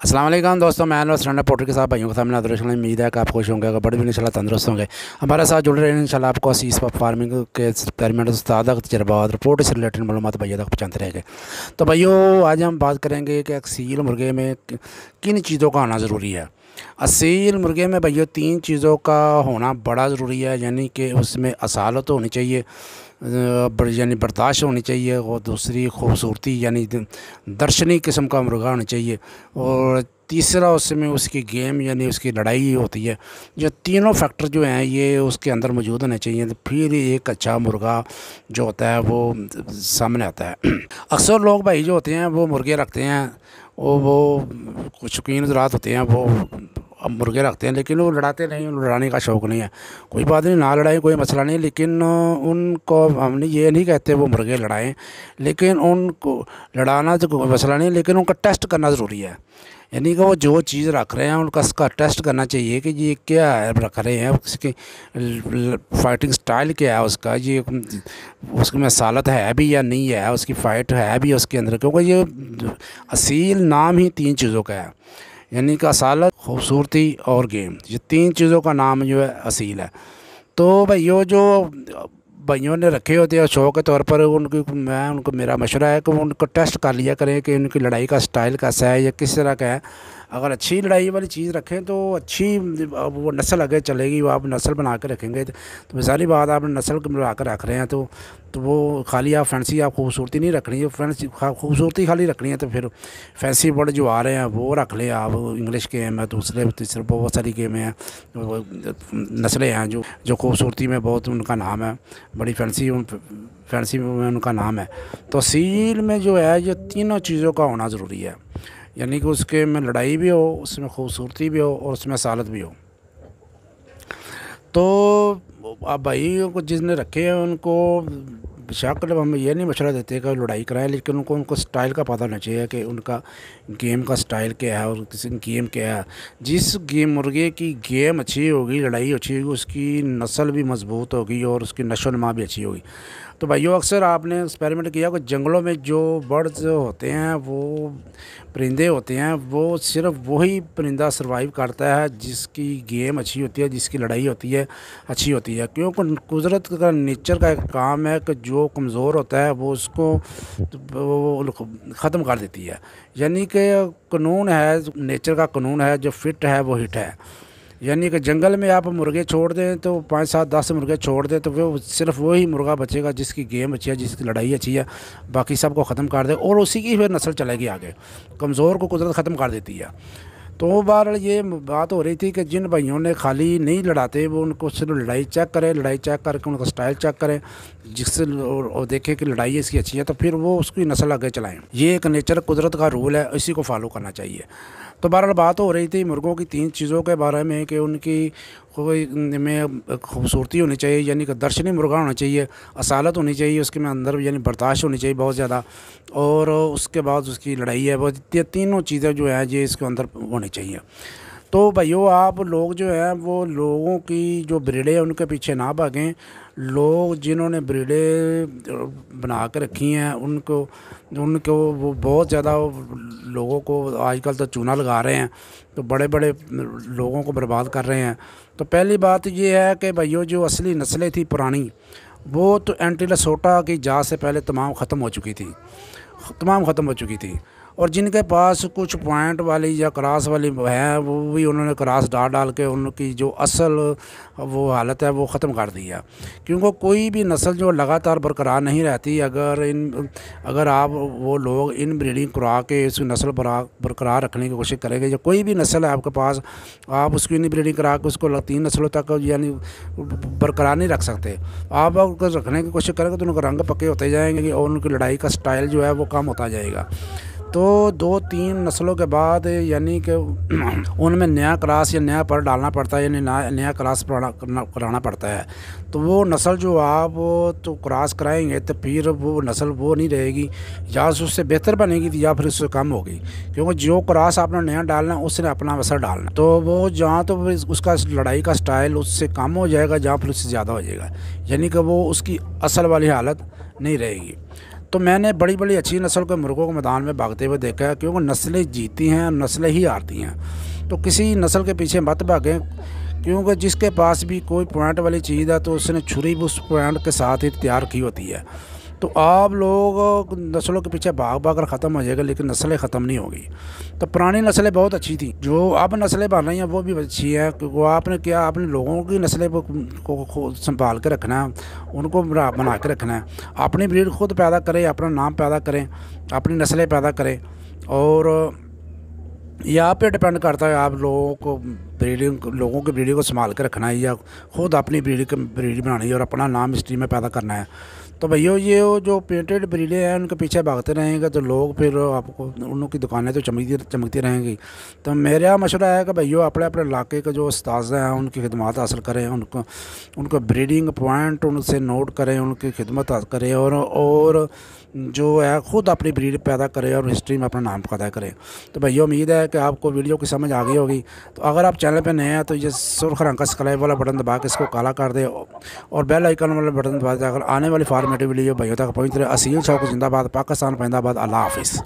अस्सलाम वालेकुम दोस्तों, मैं और सराना पोटर के साथ भाइयों के सामने हाजिर हूं। उम्मीद है कि आप खुश होंगे, बड़े भी इंशाल्लाह तंदुरुस्त होंगे। हमारे साथ जुड़े रहें इंशाल्लाह। आपको असीस फार्मिंग के एक्सपेरिमेंट उस्ताद तजर्बा और रिपोर्ट से रिलेटेड मालूमात भाइयों तक पहुँचाते रहेंगे। तो भाइयों, आज हम बात करेंगे कि असील मुर्गे में किन चीज़ों का आना ज़रूरी है। असील मुर्गे में भाइयों 3 चीज़ों का होना बड़ा ज़रूरी है, यानी कि उसमें असालत होनी चाहिए, यानी बर्दाश्त होनी चाहिए, और दूसरी खूबसूरती यानी दर्शनी किस्म का मुर्गा होना चाहिए, और तीसरा उसमें उसकी गेम यानी उसकी लड़ाई होती है। जो तीनों फैक्टर जो हैं ये उसके अंदर मौजूद होने चाहिए, तो फिर एक अच्छा मुर्गा जो होता है वो सामने आता है। अक्सर लोग भाई जो होते हैं वो मुर्गे रखते हैं, वो कुछ शौकीन ज़रात होते हैं, वो मुर्गे रखते हैं लेकिन वो लड़ाते नहीं, लड़ाने का शौक़ नहीं है। कोई बात नहीं, ना लड़ाएं, कोई मसला नहीं, लेकिन उनको हमने ये नहीं कहते वो मुर्गे लड़ाएं, लेकिन उनको लड़ाना तो कोई मसला नहीं, लेकिन उनका टेस्ट करना ज़रूरी है। यानी कि वो जो चीज़ रख रहे हैं उनका उसका टेस्ट करना चाहिए कि ये क्या है रख रहे हैं, उसकी फाइटिंग स्टाइल क्या है, उसका ये उसमें सालत है भी या नहीं है, उसकी फ़ाइट है भी उसके अंदर, क्योंकि ये असील नाम ही 3 चीज़ों का है, यानी कि असालत, खूबसूरती और गेम। ये 3 चीज़ों का नाम जो है असील है। तो भाइयों, जो भाइयों ने रखे होते हैं शौक़ के तौर पर, उनको मेरा मशवरा है कि उनको टेस्ट कर लिया करें कि उनकी लड़ाई का स्टाइल कैसा है या किस तरह का है। अगर अच्छी लड़ाई वाली चीज़ रखें तो अच्छी वो नस्ल आगे चलेगी। वो आप नस्ल बना के रखेंगे तो सारी बात आप नस्ल बना कर रख रहे हैं, तो वो खाली आप फैंसी, आप खूबसूरती नहीं रखनी है, फैंसी खूबसूरती खाली रखनी है तो फिर फैंसी वर्ड जो आ रहे हैं वो रख लें आप। इंग्लिश गेम है, दूसरे तीसरे बहुत सारी गेमें हैं, नस्लें हैं जो खूबसूरती में बहुत उनका नाम है, बड़ी फैंसी में उनका नाम है। तो असील में जो है ये तीनों चीज़ों का होना ज़रूरी है, यानी कि उसके में लड़ाई भी हो, उसमें खूबसूरती भी हो और उसमें सालत भी हो। तो अब भाई को जिसने रखे हैं उनको बेशक हम ये नहीं मशवरा देते कि लड़ाई कराएं, लेकिन उनको स्टाइल का पता होना चाहिए कि उनका गेम का स्टाइल क्या है और किसी गेम क्या है। जिस मुर्गे की गेम अच्छी होगी, लड़ाई अच्छी होगी, उसकी नस्ल भी मजबूत होगी और उसकी नशो नुमा भी अच्छी होगी। तो भाइयों, अक्सर आपने एक्सपेरिमेंट किया कि जंगलों में जो बर्ड्स होते हैं, वो परिंदे होते हैं, वो सिर्फ वही परिंदा सर्वाइव करता है जिसकी गेम अच्छी होती है, जिसकी लड़ाई होती है अच्छी होती है। क्योंकि कुदरत का नेचर का एक काम है कि जो कमज़ोर होता है वो उसको ख़त्म कर देती है। यानी कि कानून है, नेचर का कानून है, जो फिट है वो हिट है। यानी कि जंगल में आप मुर्गे छोड़ दें तो 5, 7, 10 मुर्गे छोड़ दें तो वो सिर्फ वही मुर्गा बचेगा जिसकी गेम अच्छी है, जिसकी लड़ाई अच्छी है, बाकी सबको ख़त्म कर दे और उसी की फिर नस्ल चलेगी आगे। कमज़ोर को कुदरत ख़त्म कर देती है। तो बहरहाल ये बात हो रही थी कि जिन भाइयों ने खाली नहीं लड़ाते वो उनको सिर्फ लड़ाई चेक करें, लड़ाई चेक करके उनका स्टाइल चेक करें, जिससे और देखें कि लड़ाई इसकी अच्छी है तो फिर वो उसकी नस्ल आगे चलाएं। ये एक नेचर कुदरत का रूल है, इसी को फॉलो करना चाहिए। तो बहरहाल बात हो रही थी मुर्गों की 3 चीज़ों के बारे में कि उनकी कोई में खूबसूरती होनी चाहिए, यानी कि दर्शनी मुर्गा होना चाहिए, असालत होनी चाहिए उसके में अंदर, यानी बर्दाश्त होनी चाहिए बहुत ज़्यादा, और उसके बाद उसकी लड़ाई है, वो तीनों चीज़ें जो है ये इसके अंदर होनी चाहिए। तो भाइयों, आप लोग जो है वो लोगों की जो ब्रीडें हैं उनके पीछे ना भागें। लोग जिन्होंने ब्रीडें बना के रखी हैं उनको वो बहुत ज़्यादा लोगों को आजकल तो चूना लगा रहे हैं, तो बड़े बड़े लोगों को बर्बाद कर रहे हैं। तो पहली बात ये है कि भाइयों, जो असली नस्लें थी पुरानी, वो तो एंटीलेसोटा की जात से पहले तमाम ख़त्म हो चुकी थी, और जिनके पास कुछ पॉइंट वाली या क्रॉस वाली है वो भी उन्होंने क्रॉस डाल के उनकी जो असल वो हालत है वो ख़त्म कर दी है। क्योंकि कोई भी नस्ल जो लगातार बरकरार नहीं रहती, अगर आप वो लोग इन ब्रीडिंग करा के इस नस्ल बरकरार रखने की कोशिश करेंगे, या कोई भी नस्ल है आपके पास, आप उसकी इन ब्रीडिंग करा के उसको 3 नस्लों तक यानी बरकरार नहीं रख सकते। आप अगर रखने की कोशिश करेंगे तो उनके रंग पक्के होते जाएंगे और उनकी लड़ाई का स्टाइल जो है वो कम होता जाएगा। तो 2-3 नस्लों के बाद यानी कि उनमें नया क्रॉस या नया पर डालना पड़ता है, यानी नया क्रॉस कराना पड़ता है। तो वो नस्ल जो आप तो क्रॉस कराएंगे तो फिर वो नस्ल वो नहीं रहेगी, या उससे बेहतर बनेगी या फिर उससे कम होगी, क्योंकि जो क्रॉस आपने नया डालना उसने अपना असर डालना, तो वो जहाँ तो उसका लड़ाई का स्टाइल उससे कम हो जाएगा, जहाँ फिर उससे ज़्यादा हो जाएगा, यानी कि वो उसकी असल वाली हालत नहीं रहेगी। तो मैंने बड़ी बड़ी अच्छी नस्ल के मुर्गों को मैदान में भागते हुए देखा है, क्योंकि नस्लें जीतती हैं, नस्लें ही हारती हैं। तो किसी नस्ल के पीछे मत भागें, क्योंकि जिसके पास भी कोई पॉइंट वाली चीज़ है तो उसने छुरी भी उस पॉइंट के साथ ही तैयार की होती है। तो आप लोग नस्लों के पीछे भाग भाग कर ख़त्म हो जाएगा, लेकिन नस्लें ख़त्म नहीं होगी। तो पुरानी नस्लें बहुत अच्छी थी, जो अब नस्लें बन रही हैं वो भी अच्छी हैं, क्योंकि आपने क्या अपने लोगों की नस्लें को संभाल के रखना है, उनको बना के रखना है। अपनी ब्रीड खुद पैदा करें, अपना नाम पैदा करें, अपनी नस्लें पैदा करें। और ये आप पे डिपेंड करता है, आप लोगों की ब्रीडिंग को संभाल के रखना है या खुद अपनी ब्रीड बनानी है और अपना नाम हिस्ट्री में पैदा करना है। तो भैया ये जो पेंटेड ब्रीडें हैं उनके पीछे भागते रहेंगे तो लोग फिर आपको उनकी दुकानें तो चमकती रहेंगी। तो मेरा मशवरा है कि भैया अपने अपने इलाके के जो उस्ताद हैं उनकी खिदमत हासिल करें, उनको ब्रीडिंग पॉइंट उनसे नोट करें, उनकी खिदमत करें और जो है ख़ुद अपनी ब्रीड पैदा करें और हिस्ट्री में अपना नाम पैदा करें। तो भैया उम्मीद है कि आपको वीडियो की समझ आ गई होगी। तो अगर आप चैनल पे नए हैं तो ये सुर्ख रंग का सब्सक्राइब वाला बटन दबा के इसको काला कर दे और बेल आइकन वाला बटन दबा दे, अगर आने वाली फॉर्मेटिव वीडियो भैया तक पहुँच रहे। असील शौक जिंदाबाद, पाकिस्तान जिंदाबाद, अल्लाह हाफिज़।